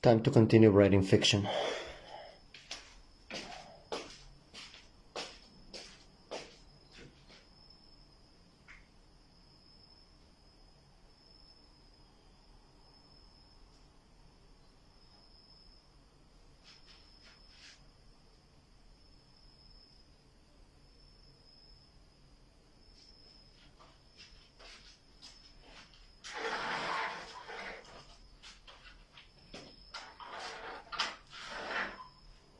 Time to continue writing fiction.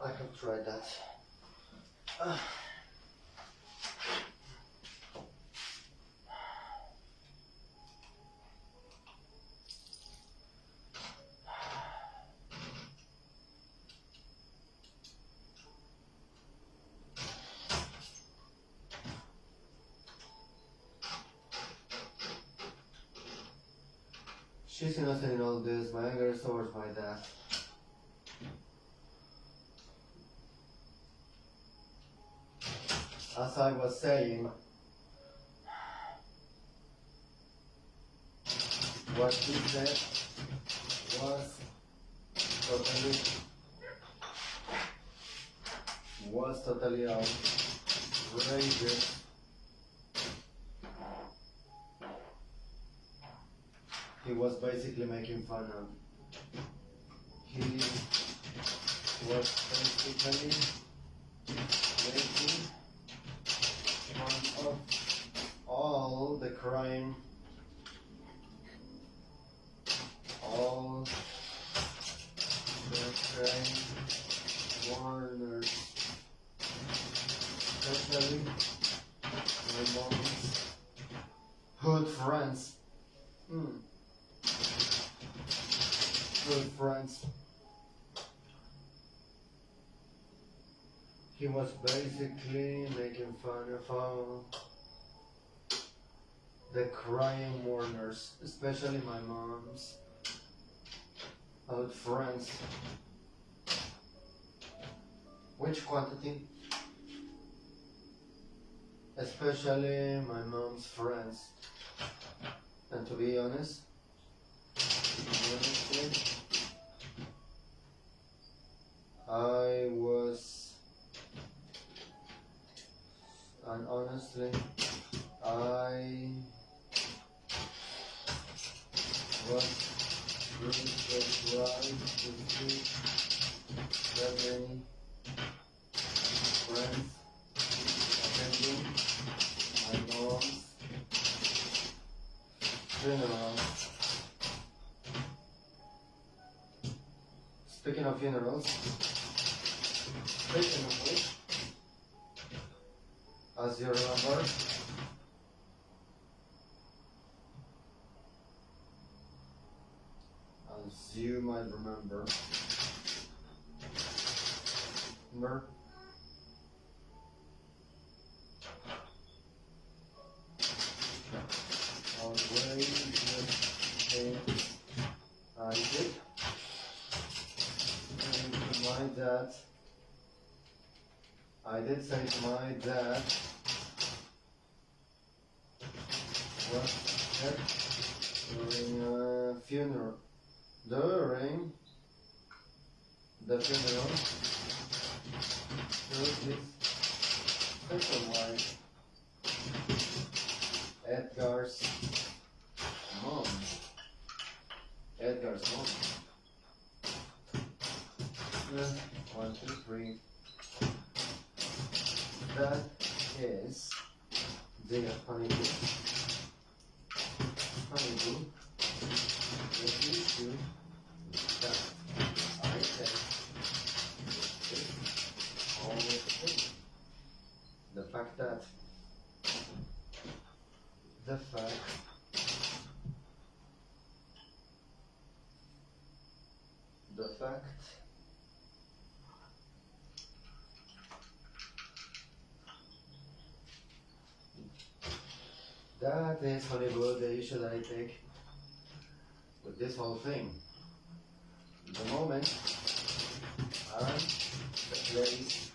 I have tried that. She's innocent in all this. My anger is towards my dad. As I was saying, what he said was totally outrageous. He was basically making fun of. He was basically making fun of all the crime, mourners, especially my mom's hood friends. Good friends. He was basically making fun of all the crying mourners, especially my mom's old friends. Which quantity? Especially my mom's friends. And to be honest, honestly, I was really surprised to see that many friends attending my mom's funeral. Speaking of funerals, speaking of which, as you remember, as you might remember, I did, and to my dad, I did say to my dad, what during the funeral, there was this special wife, Edgar's mom. One, two, three. That is the honeybee. The issue that I said is always the same. The fact that that is Hollywood, the issue that I take with this whole thing. The moment and the place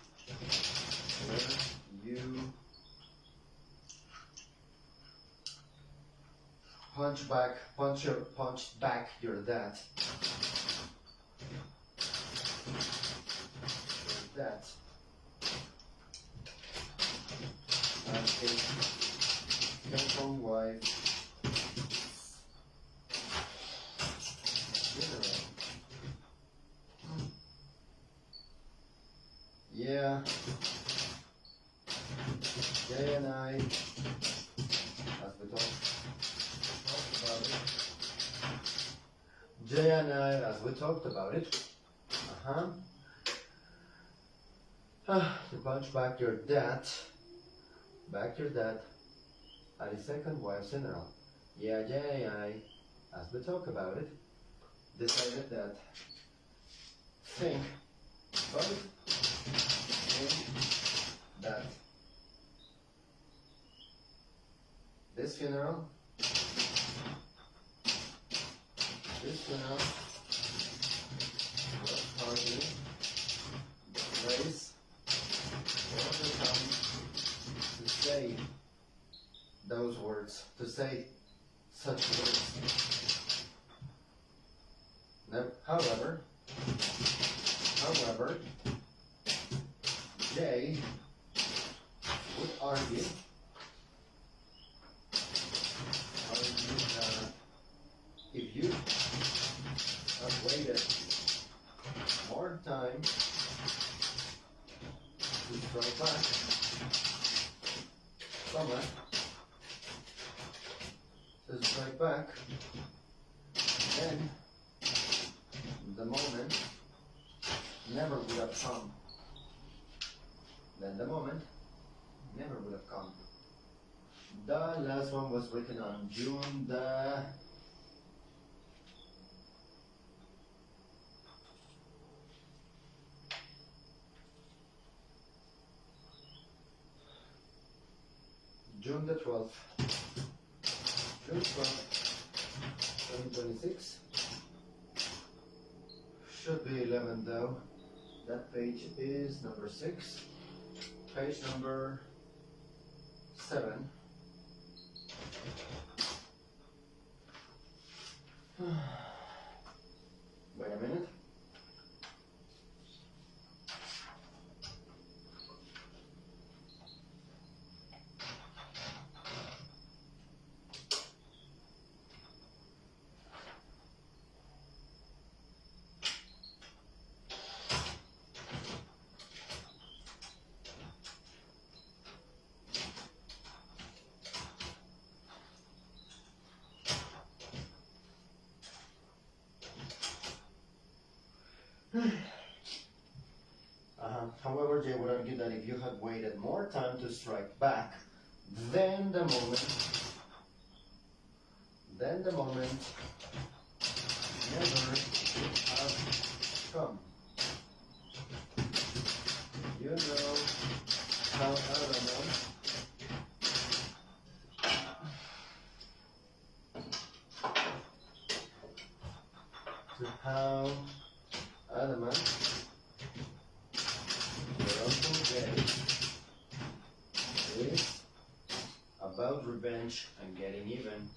where you punch back your dad. wife funeral. Yeah, Jay and I, as we talked about it. Jay and I, as we talked about it. To punch back your dad at his second wife's funeral. Yeah, Jay and I, as we talked about it, decided that think about it, that this funeral was hardly the place or the time to say those words, to say such words. Now, however, Jay would argue that if you have waited more time to strike back from it, then the moment never would have come. The last one was written on June the 12th. June 12th, 2026. Should be 11 though. That page is number 6. Page number 7. Wait a minute. However, Jay would argue that if you had waited more time to strike back, then the moment never would have come. You know how adamant your Uncle Jay is about revenge and getting even.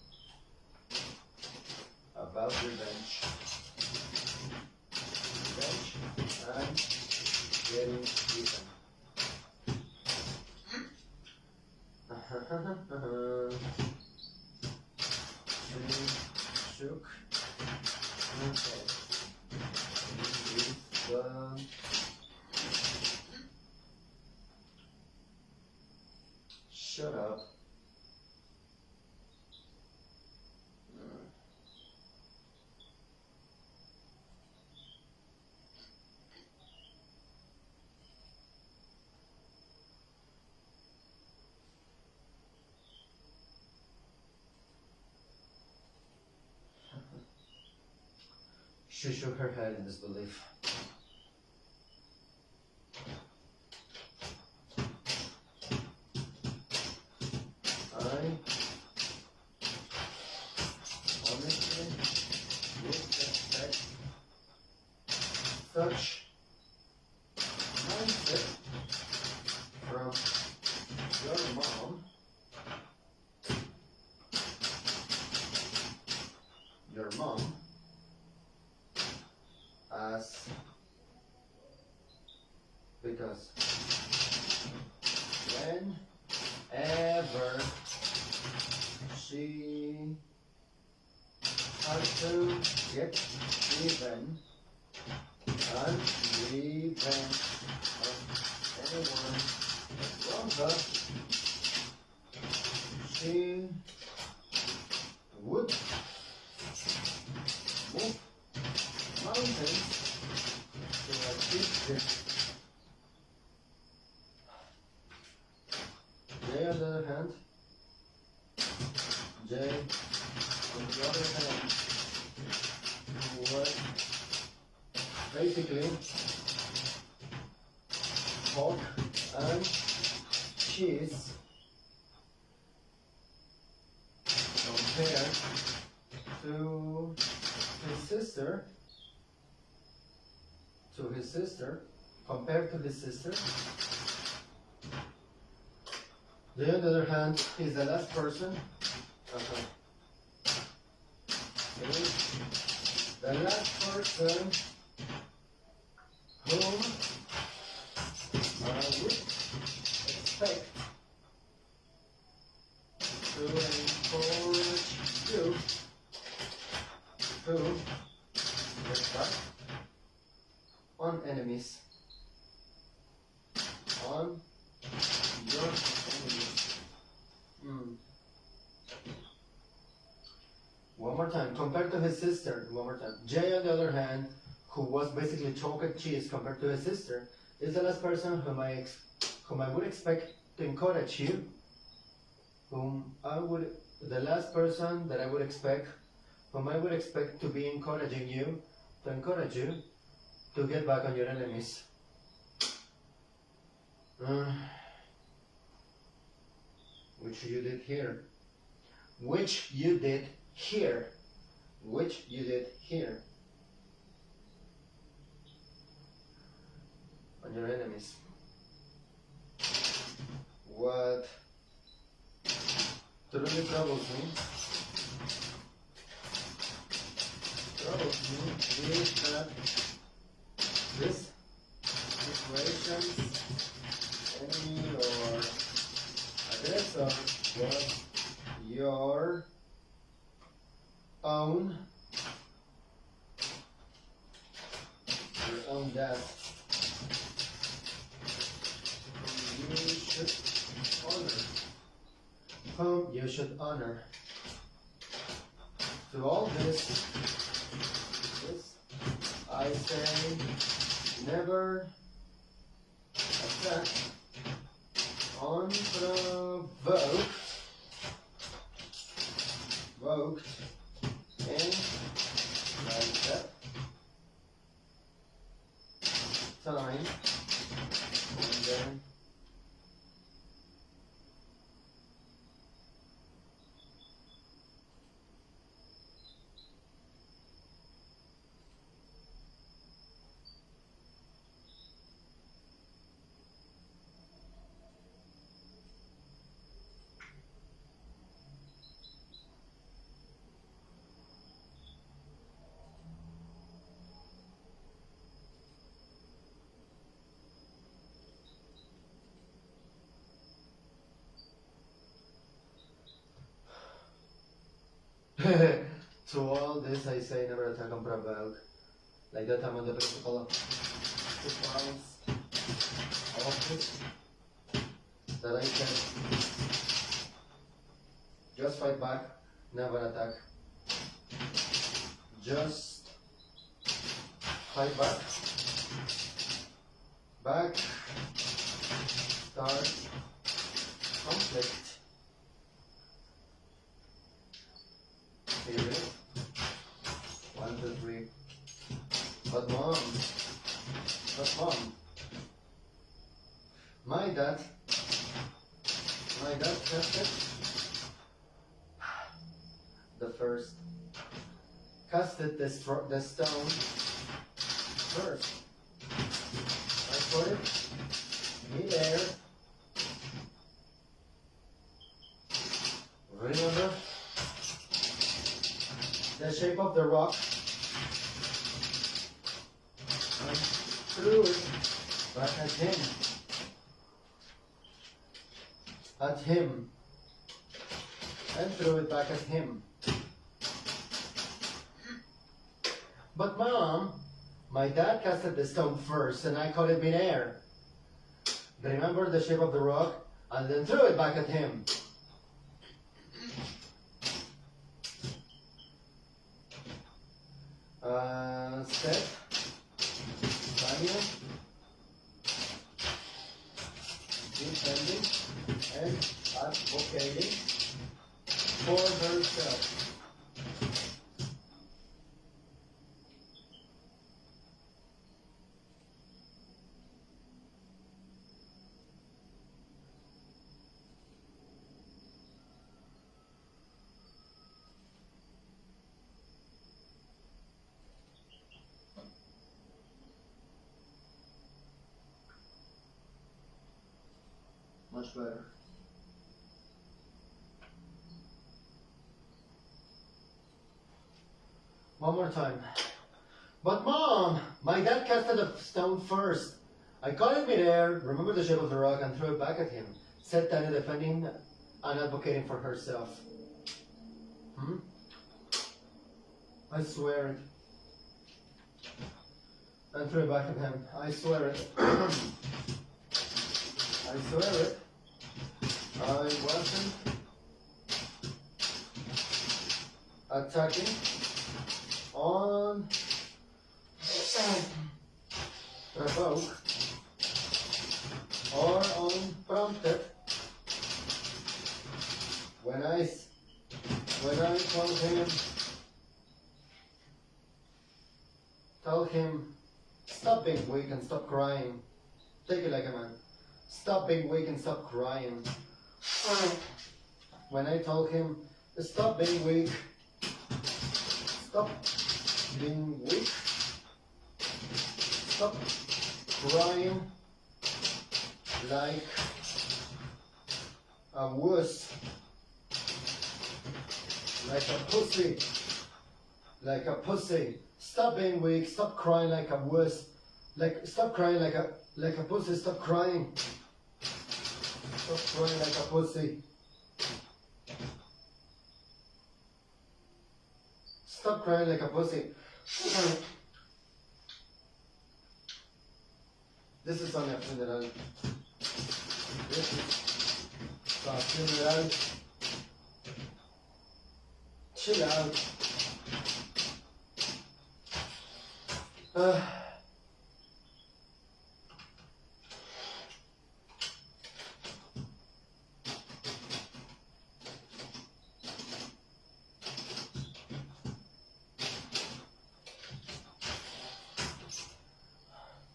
About revenge and getting even. Shook. Okay. Shut up. She shook her head in disbelief. I honestly would expect such mindset from your mom. Because whenever she had to get even and revenge of anyone that wronged her. She would move mountains to achieve this. Jay, on the other hand, was basically pork and cheese compared to his sister. Jay, on the other hand, is the last person. Is the last person whom I would expect to encourage you to get back on enemies. On your enemies. One more time, compared to his sister, one more time. Jay, on the other hand, who was basically chalk and cheese compared to his sister, is the last person whom I would expect to encourage you, the last person that I would expect, whom I would expect to be encouraging you, to encourage you to get back on your enemies. Which you did here. Which you did here. Which you did here. On your enemies. What truly troubles me is that this situations, enemy or aggressor was your own death. Whom you should honor. To all this I say, never attack unprovoked, and like that time, and then to all this I say, never attack and provoke. Like that time on the principle of 2 pounds of this, that I can just fight back, never attack. Just fight back. Start conflict. Period. 1, 2, 3. But mom, my dad casted the first. Casted the stone first. I put it mid-air. Remember the shape of the rock? I threw it back at him. and threw it back at him. But Mom, my dad casted the stone first and I caught it midair. Remember the shape of the rock and then threw it back at him. Seth, Daniel, defending and advocating for herself. Much better. One more time. But Mom, my dad casted a stone first. I caught it midair, remembered the shape of the rock, and threw it back at him, said Tanya, defending and advocating for herself. I swear it. And threw it back at him. I swear it. I swear it. I wasn't attacking on provoke or unprompted when I told him stop being weak and stop crying. Take it like a man. Stop being weak and stop crying. When I told him, stop being weak, stop being weak, stop crying like a wuss, like a pussy. Stop being weak, stop crying like a wuss, stop crying like a pussy, stop crying. Stop crying like a pussy. Stop crying like a pussy. This is on a funeral. This is a funeral. Chill out.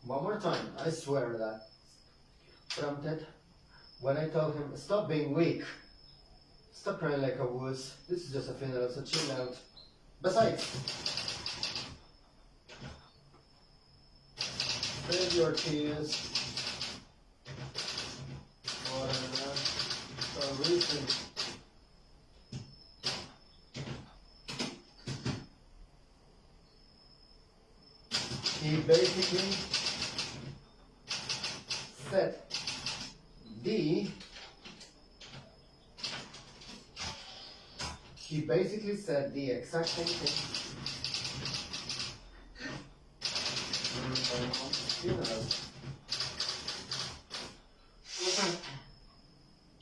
One more time, I swear that. Prompted when I told him, stop being weak. Stop crying like a wuss. This is just a funeral, so chill out. Besides, save your tears for a reason. He basically said the exact same thing.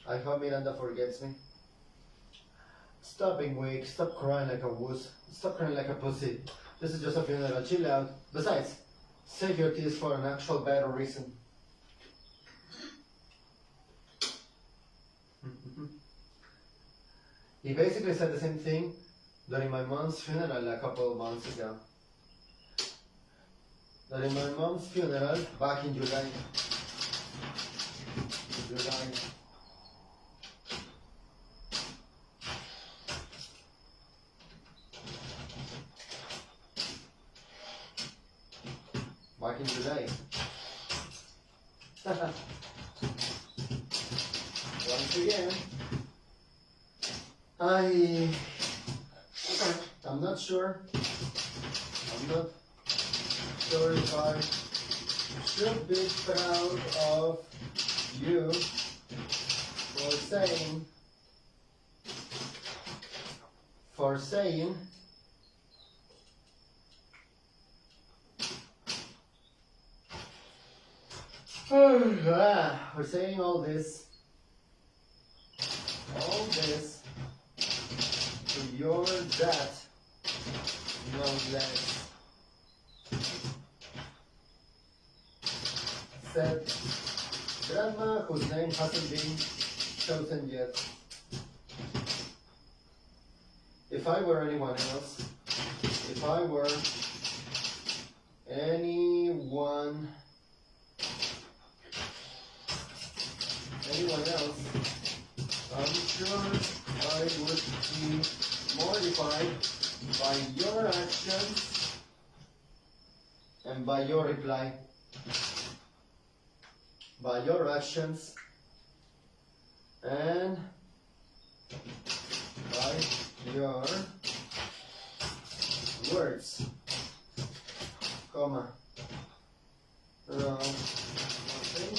I hope Miranda forgets me. Stop being weak, stop crying like a wuss, stop crying like a pussy. This is just a funeral, chill out. Besides, save your tears for an actual better reason. He basically said the same thing during my mom's funeral a couple of months ago. During my mom's funeral back in July. Back in July. Once again, I'm not sure if I should be proud of you for saying for saying for saying all this to your dad, no less. Said grandma, whose name hasn't been chosen yet. If I were anyone else, if I were anyone else, I'm sure I would be mortified by your actions and by your reply. By your actions and by your words, comma. Now, one thing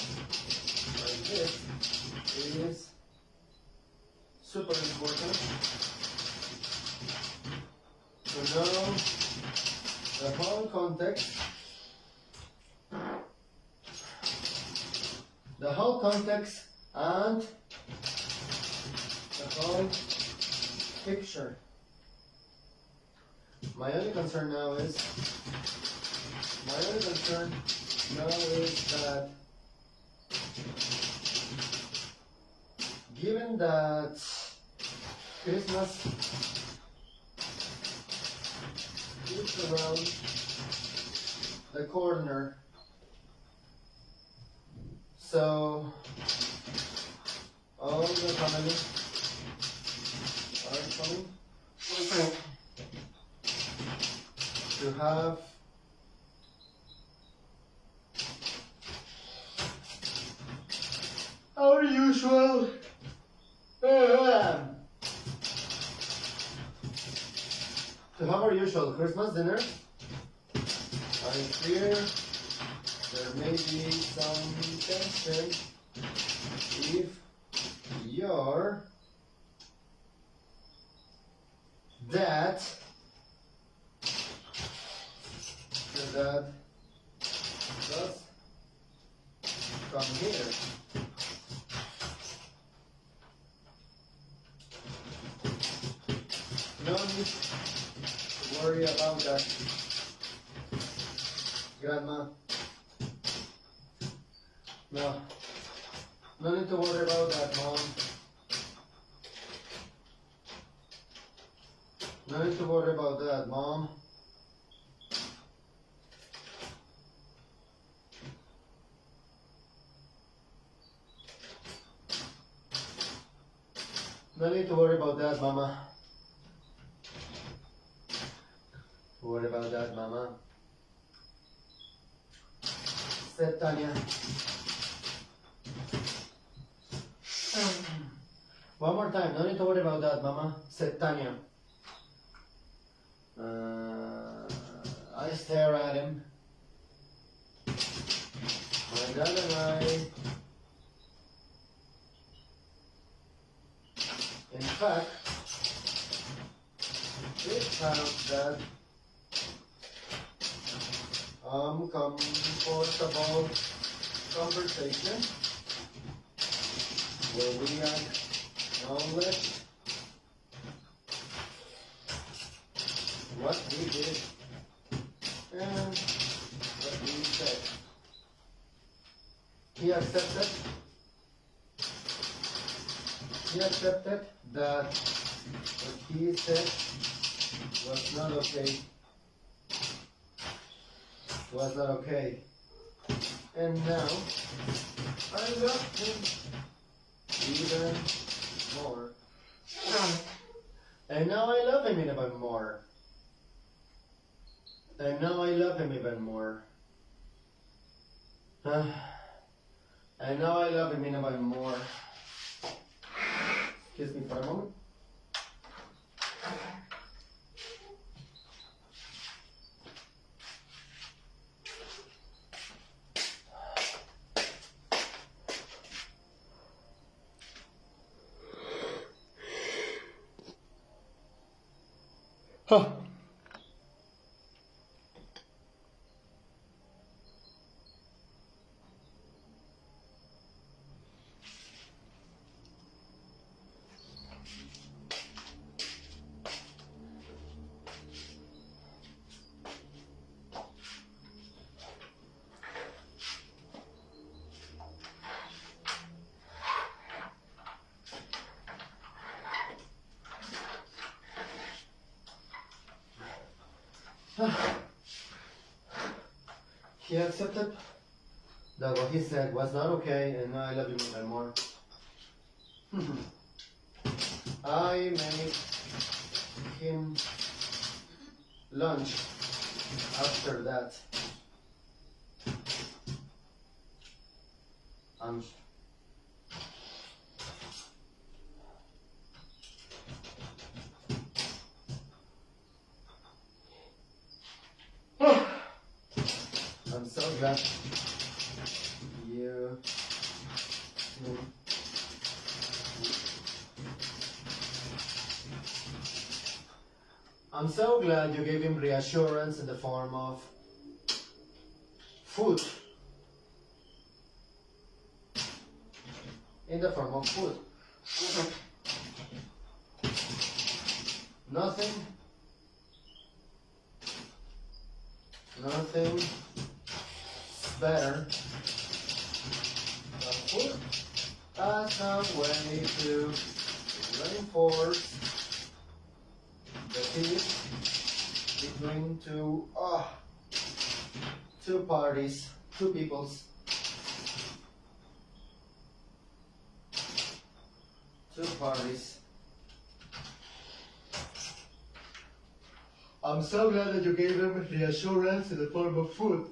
like this is super important to know the whole context, and the whole picture. My only concern now is that given that Christmas is around the corner, so all the family are coming to have our usual Christmas dinner. I fear there may be some tension if your dad does come here. No need to worry about that, Grandma. No need to worry about that, Mom. No need to worry about that, Mom. No need to worry about that, Mama. Worry about that, Mama. Said Tanya. One more time. No need to worry about that, Mama. Said Tanya. I stare at him. My dad and I, in fact, did have that comfortable conversation where we acknowledge what we did and what we said. He accepted that what he said was not okay. Was not okay. And now I love him even more. And now I love him even more. And now I love him even more. And now I love him even more. Excuse me for a moment. Huh. He accepted that what he said was not okay, and I love you more and more. I made him lunch after that. I'm so glad you I'm so glad you gave him reassurance in the form of food. In the form of food. Nothing better than food as a way to reinforce the peace between two parties, two peoples, two parties. I'm so glad that you gave him reassurance in the form of food.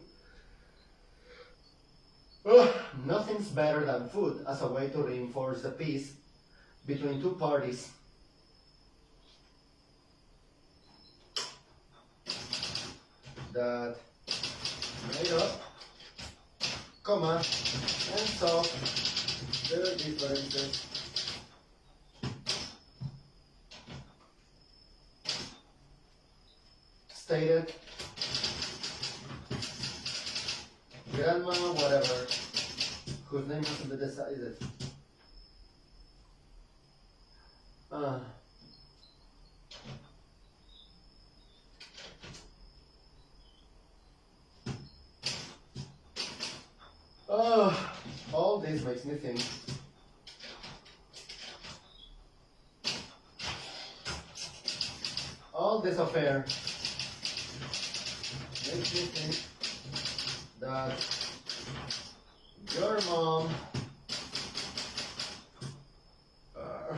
Nothing's better than food as a way to reinforce the peace between two parties. That made up, and solve their differences. Stated, grandma, whatever, whose name hasn't been decided. All this makes me think. All this affair makes me think that your mom,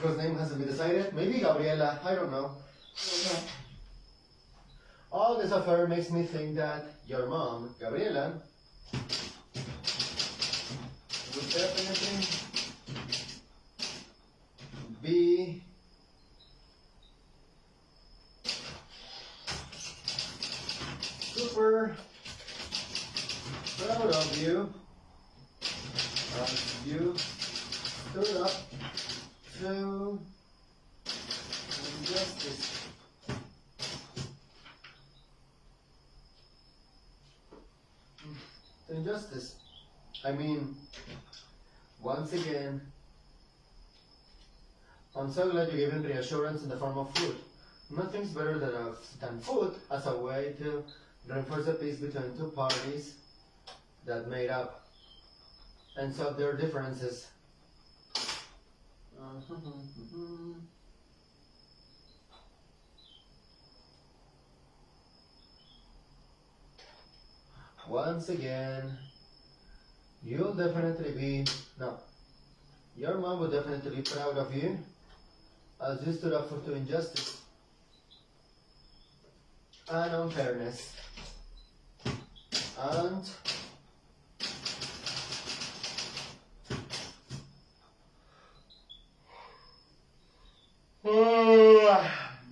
whose name hasn't been decided, maybe Gabriela, I don't know. All this affair makes me think that your mom, Gabriela, would definitely be super proud of you as you stood up to injustice. To injustice. I mean, once again, I'm so glad you gave him reassurance in the form of food. Nothing's better than food as a way to reinforce the peace between two parties that made up and solve their differences. Once again, you'll definitely be, no, your mom would definitely be proud of you as you stood up to injustice and unfairness and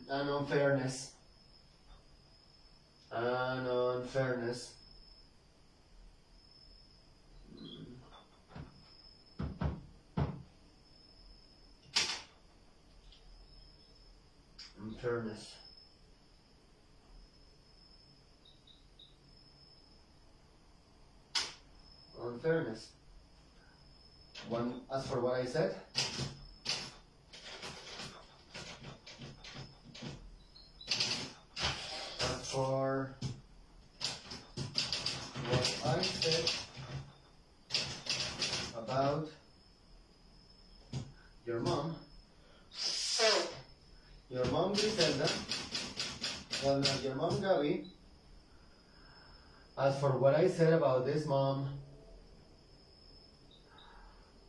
unfairness and unfairness. Unfairness. unfairness. As for what I said, about your mom Griselda, well not your mom Gabi, as for what I said about this mom,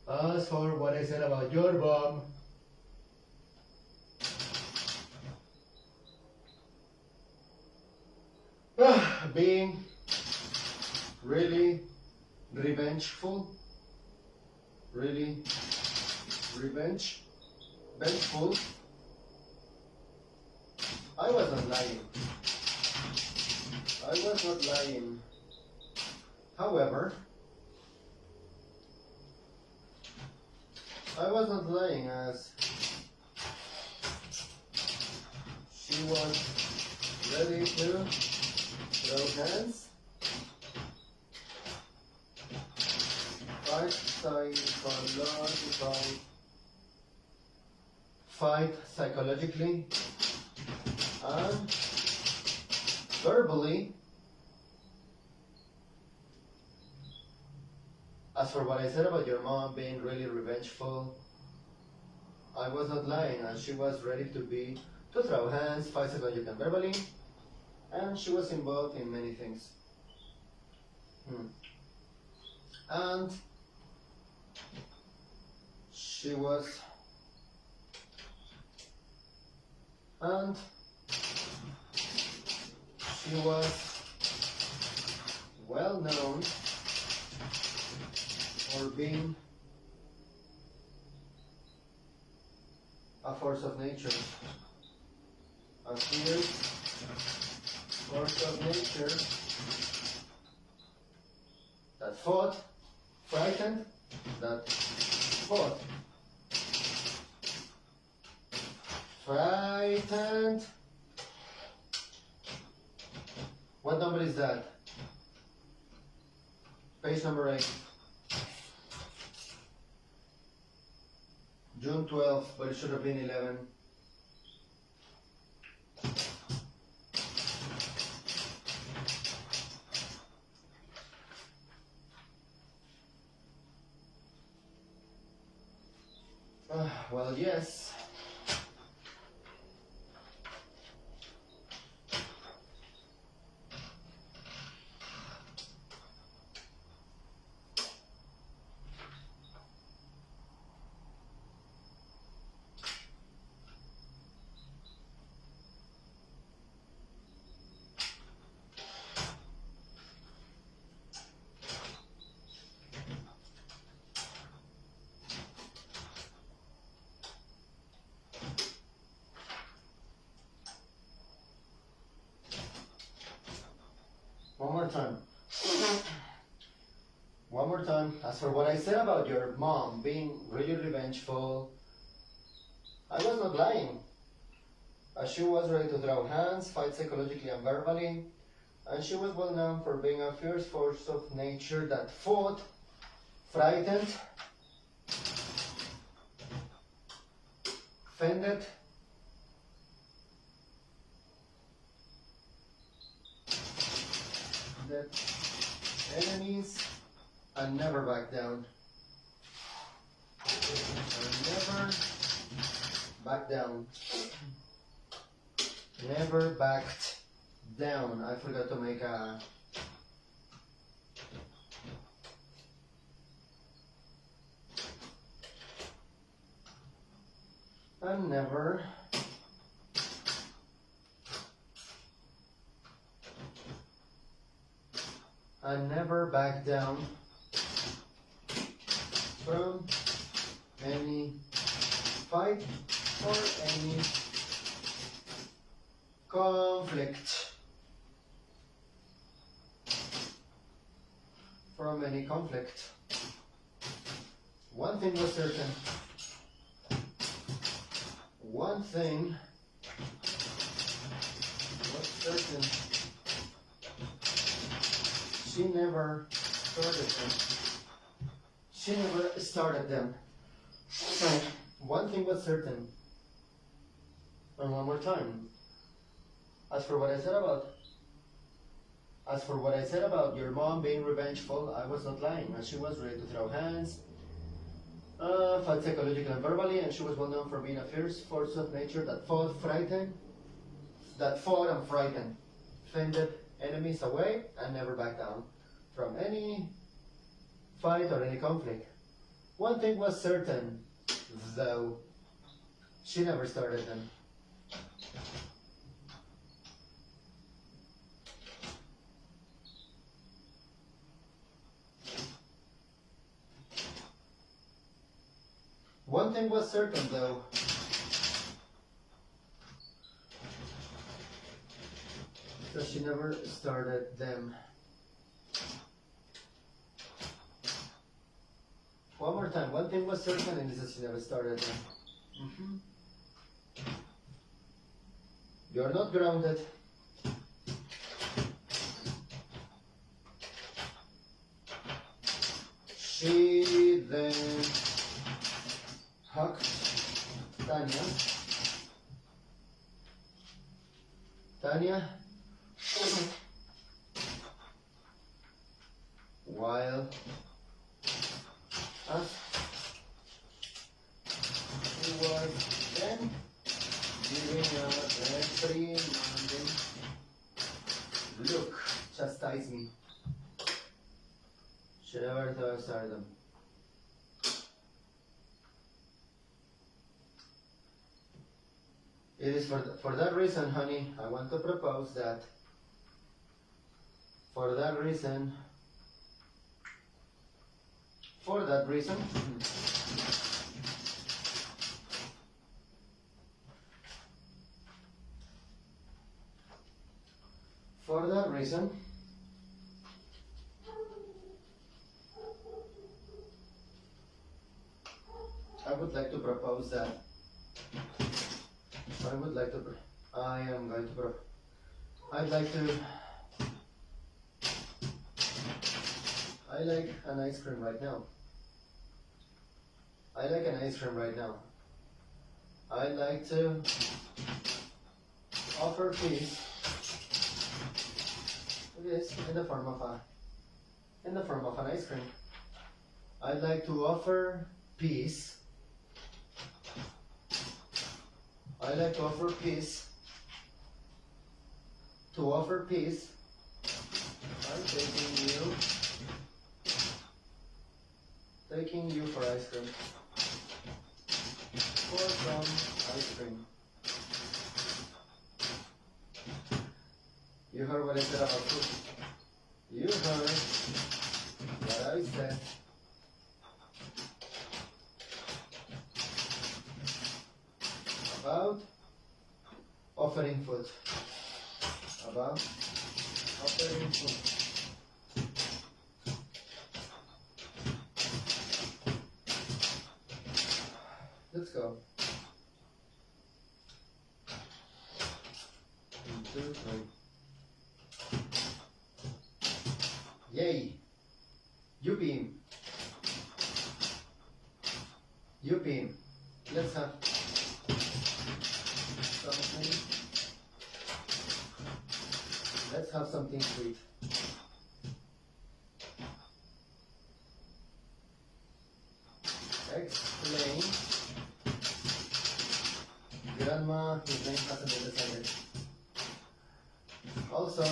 as for what I said about your mom, being really revengeful, vengeful. I was not lying. However, I was not lying as she was ready to throw hands, fight psychologically and verbally. As for what I said about your mom being really revengeful, I was not lying, and she was ready to throw hands, fight psychologically and verbally, and she was involved in many things. And she was well known for being a force of nature, a fierce force of nature that fought, frightened, that fought, frightened. What number is that? Page number 8. June 12th, but it should have been 11. Well, yes. One more time. As for what I said about your mom being really revengeful, I was not lying. As she was ready to throw hands, fight psychologically and verbally, and she was well known for being a fierce force of nature that fought, frightened, fended, enemies, and never back down. Never backed down. I forgot to make a never back down from any fight or any conflict. One thing was certain. She never started She never started them. One thing was certain. And one more time. As for what I said about your mom being revengeful, I was not lying, and she was ready to throw hands, fight psychologically and verbally, and she was well known for being a fierce force of nature that fought and frightened, fended enemies away, and never backed down from any fight or any conflict. One thing was certain, though, she never started them. One thing was certain, though. So she never started them. One more time. One thing was certain, and this is she never started them. You're not grounded. She then hugged Tanya. While she was then giving a reprimanding look, chastise me. She never started them. It is for that reason, honey, I want to propose that. For that reason, I would like to propose that. I like an ice cream right now. I like to offer peace. Yes, in the form of an ice cream. I'd like to offer peace. To offer peace, I'm taking you for ice cream. For some ice cream. You heard what I said about food. You heard what I said. About offering food. Let's go. 1, 2, 3. Yay! You beam. Let's have something. Let's have something sweet. Explain. Grandma, his name hasn't been decided. Also,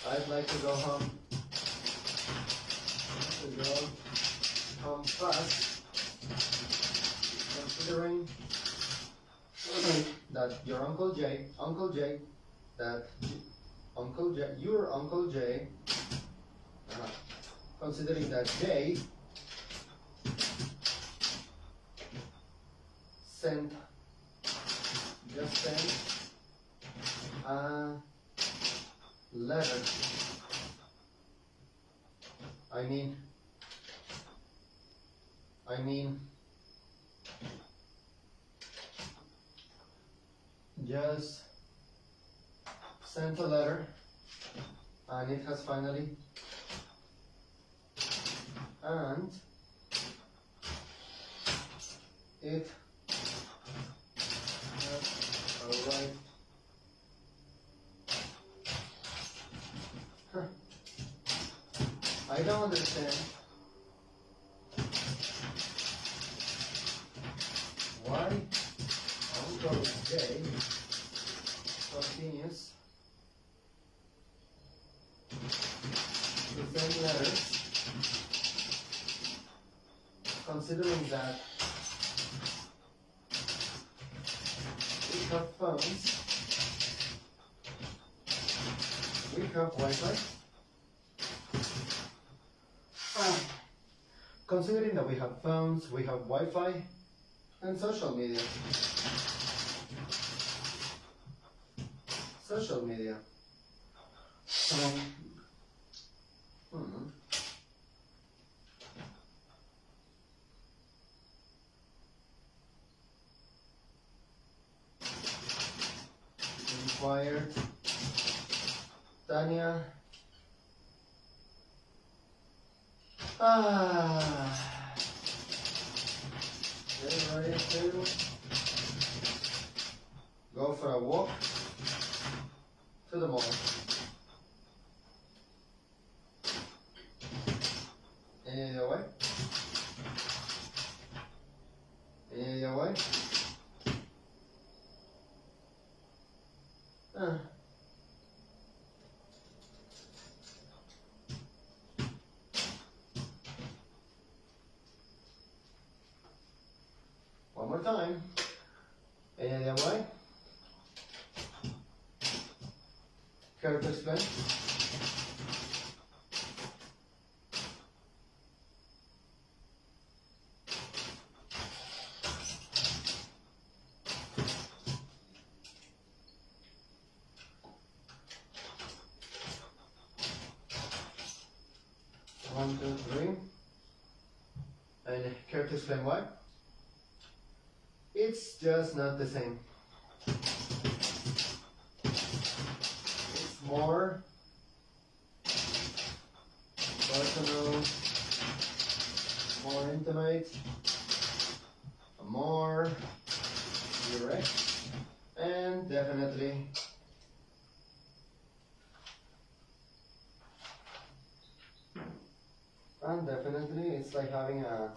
I'd like to go home. Fast, considering that your Uncle Jay, your Uncle Jay, considering that Jay sent a letter. I mean, just sent a letter and it has finally, and it has arrived. Huh. I don't understand why outgoing J continues the same letters, considering that we have phones, we have Wi-Fi. Considering that we have phones, we have Wi-Fi, and social media. Social media. Inquired Tanya. Getting ready to go for a walk to the mall. Any idea why? Any idea why? One more time. Any idea why? Care to explain? One, two, three. And care to explain why? It's just not the same. It's more personal, more intimate, more direct, and definitely it's like having a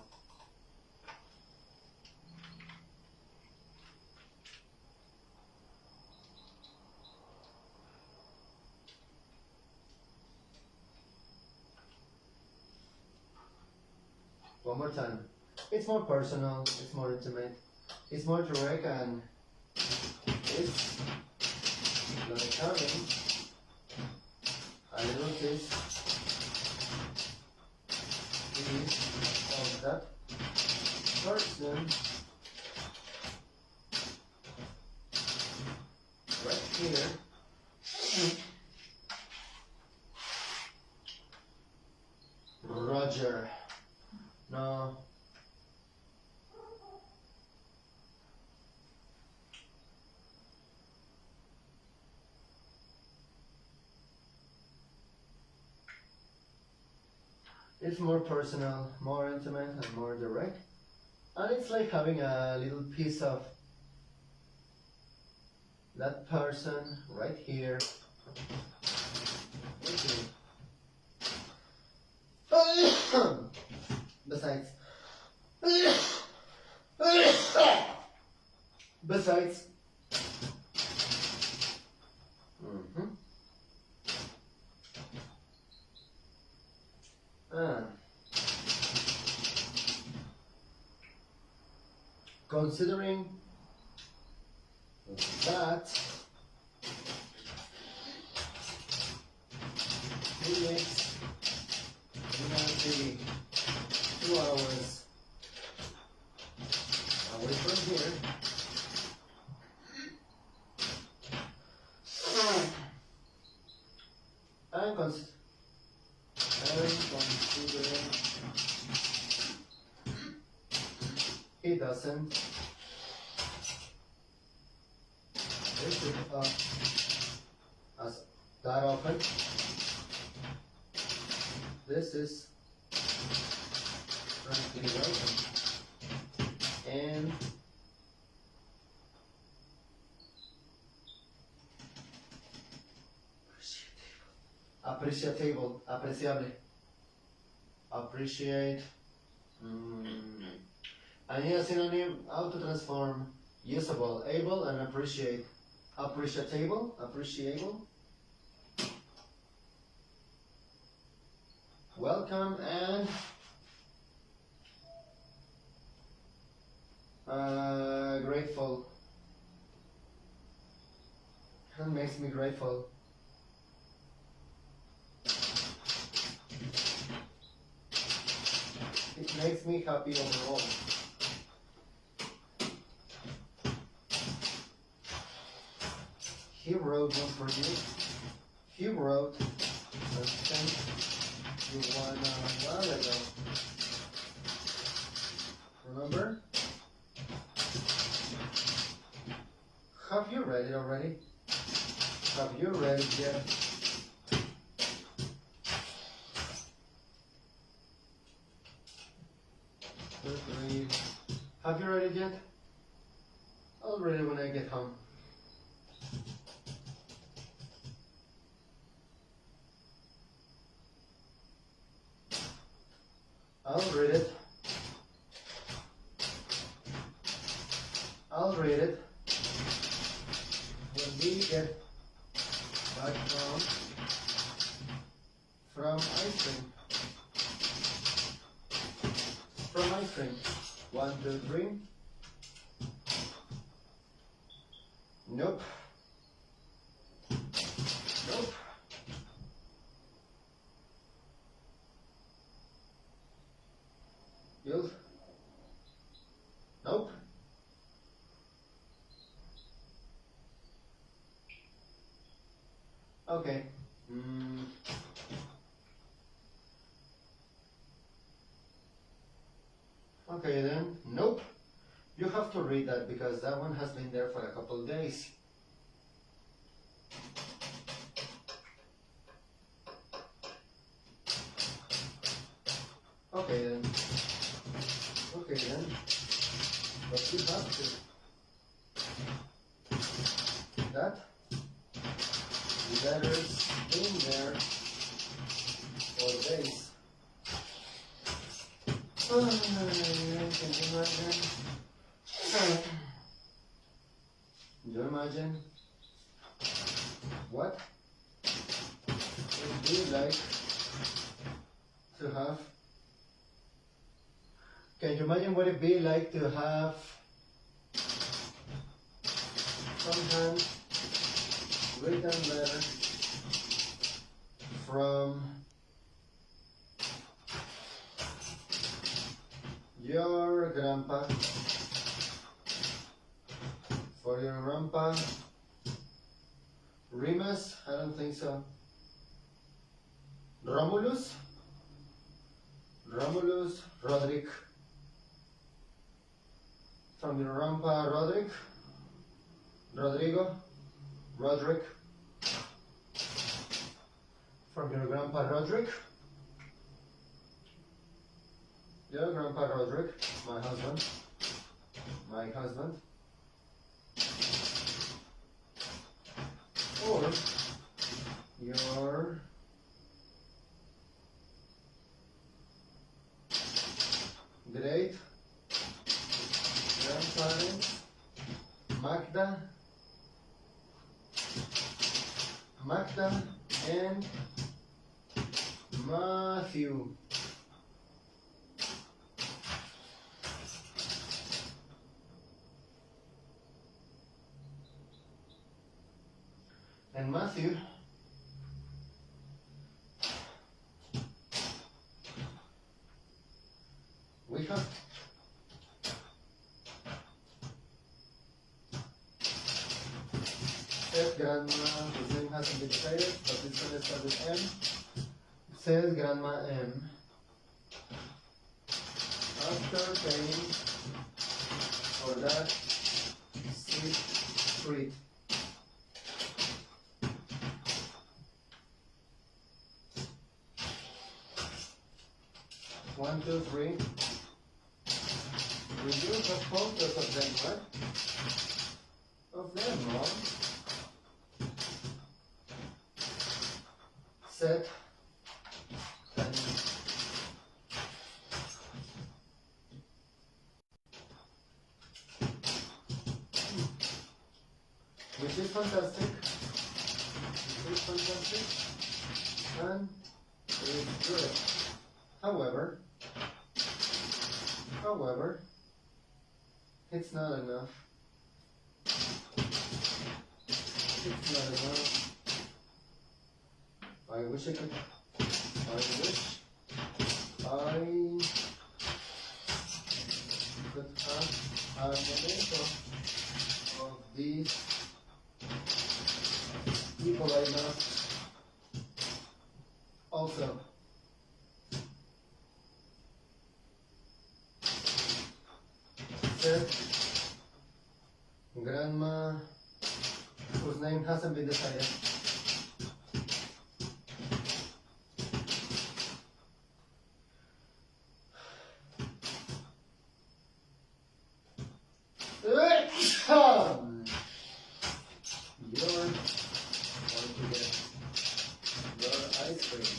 one more time. It's more personal, it's more intimate, it's more direct, and it's like having a little piece of that person right here. Roger. No. It's more personal, more intimate, and more direct. And it's like having a little piece of that person right here with you. Besides, considering that he lives in 2 hours away from here, and considering he doesn't visit us as that often, this is frankly welcome. And appreciable, apreciable, appreciate. I need a synonym, auto transform, usable, able, and appreciate. Appreciable, appreciable. Welcome and grateful. That makes me grateful. It makes me happy overall. He wrote one for you. He wrote a sent you one a while ago. Remember? Have you read it already? Have you read it yet? Have you read it yet? I'll read it when I get home. I'll read it. I'll read it when we get back from ice cream. From ice cream. 1, 2, 3. Nope. Nope. You? Nope. Okay. Okay then. Nope. You have to read that because that one has been there for a couple of days. Okay then. Okay then. But you have to. That letter's been there for days. Can you imagine? Do you imagine what it would be like to have? Can you imagine what it'd be like to have somehow written letter from your grandpa for your grandpa Remus? I don't think so. Romulus Roderick, from your grandpa Roderick, from your grandpa Roderick, your grandpa Roderick, my husband, or your great grandparents, Magda and Matthew. And Matthew we have says grandma, his name hasn't been decided, but it's going to start with M. It says grandma M. After paying for that sweet treat. 1, 2, 3. We do have photos of them, right? Of them, Mom. Set. And which is fantastic. Which is fantastic. And it's good. However, it's not enough. It's not enough. I wish I could. I wish I could have a moment of these people I love. Also, grandma, whose name hasn't been decided. You're going to get your ice cream.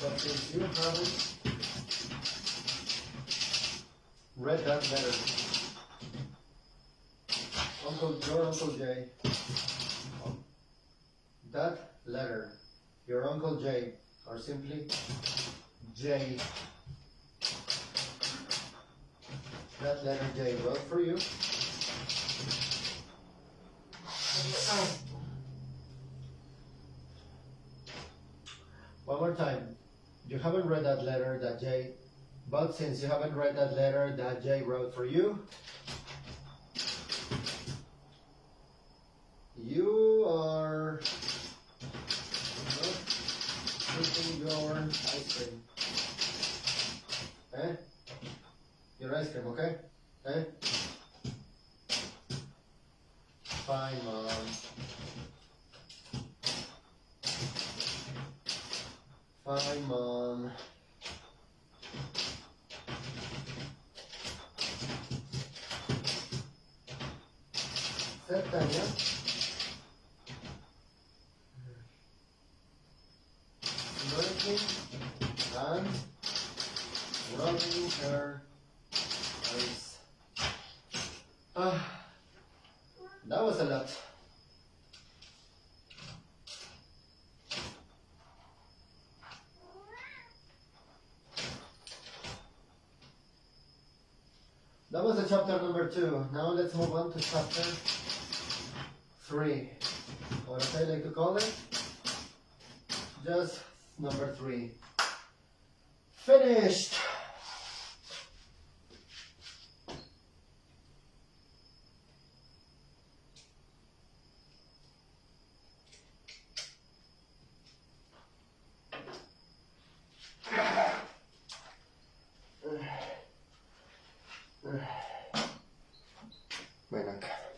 But since you haven't read that letter, your Uncle Jay, that letter, your Uncle Jay, or simply Jay, that letter Jay wrote for you. One more time. You haven't read that letter that Jay, but since you haven't read that letter that Jay wrote for you, you are not taking your ice cream. Eh? Your ice cream, okay? Eh? Fine, Mom. Fine, Mom. Set Tanya. Smirking and rubbing her eyes. That was a lot. That was the chapter number 2. Now let's move on to chapter 3. Or as I like to call it, just number 3. Finished! Ven acá.